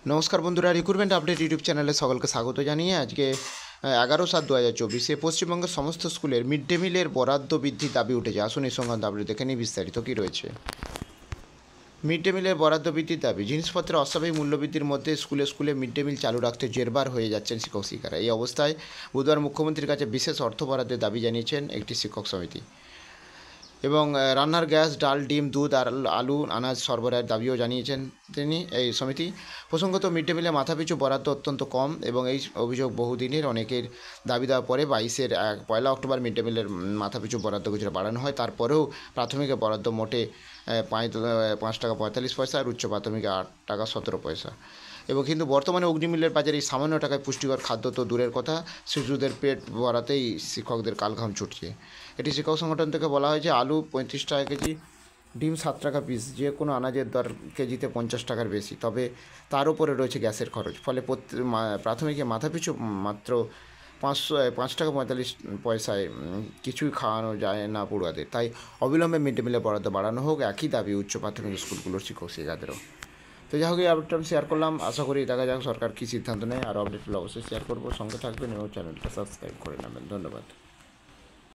নমস্কার বন্ধুরা, recruitment update YouTube চ্যানেলে সকলকে স্বাগত জানিয়ে আজকে 11/7/2024 পশ্চিমবঙ্গের সমস্ত স্কুলের মিড ডে মিলের বরাদ্দ বৃদ্ধির দাবি উঠেছে। আসুন এই সংক্রান্ত আপডেট দেখে নিই বিস্তারিত কী রয়েছে। মিড ডে মিলের বরাদ্দ বৃদ্ধির দাবি। জিনিসপত্রের অস্বাভাবিক মূল্যবৃদ্ধির মধ্যে স্কুলে স্কুলে মিড ডে মিল চালু রাখতে জেরবার হয়ে যাচ্ছেন শিক্ষক শিক্ষিকারা। এই অবস্থায় বুধবার মুখ্যমন্ত্রীর কাছে বিশেষ অর্থ বরাদ্দের দাবি জানিয়েছেন একটি শিক্ষক সমিতি এবং রান্নার গ্যাস, ডাল, ডিম, দুধ আর আলু, আনাজ সরবরাহের দাবিও জানিয়েছেন এই সমিতি। প্রসঙ্গত, মিড ডে মিলে মাথাপিছু বরাদ্দ অত্যন্ত কম এবং এই অভিযোগ বহুদিনের। অনেকের দাবি দেওয়ার পরে 1 অক্টোবর মিড ডে মিলের মাথাপিছু বরাদ্দ কিছুটা বাড়ানো হয়। তারপরেও প্রাথমিকে বরাদ্দ মোটে 5 টাকা 45 পয়সা আর উচ্চ প্রাথমিকে 8 টাকা 17 পয়সা। এবং কিন্তু বর্তমানে অগ্নিমিলের বাজারে এই সামান্য টাকায় পুষ্টিকর খাদ্য তো দূরের কথা, শিশুদের পেট ভরাতেই শিক্ষকদের কালঘাম ছুটছে। এটি শিক্ষক সংগঠন থেকে বলা হয়েছে, আলু 35 টাকা কেজি, ডিম 7 টাকা পিস, যে কোনো আনাজের দর কেজিতে 50 টাকার বেশি। তবে তার উপরে রয়েছে গ্যাসের খরচ। ফলে প্রাথমিকে মাথাপিছু মাত্র 5 টাকা 45 পয়সায় কিছুই খাওয়ানো যায় না পড়ুয়াদের। তাই অবিলম্বে মিড ডে মিলের বরাদ্দ বাড়ানো হোক, একই দাবি উচ্চ প্রাথমিক স্কুলগুলোর শিক্ষক শিক্ষিকাদেরও। তো যাই হোক, এই আপডেটটা আমি শেয়ার করলাম। আশা করি দেখা যাক সরকার কী সিদ্ধান্ত নেয়। আর আপডেটগুলো অবশ্যই শেয়ার করবো। সঙ্গে থাকবেন এবং চ্যানেলটা সাবস্ক্রাইব করে নেবেন। ধন্যবাদ।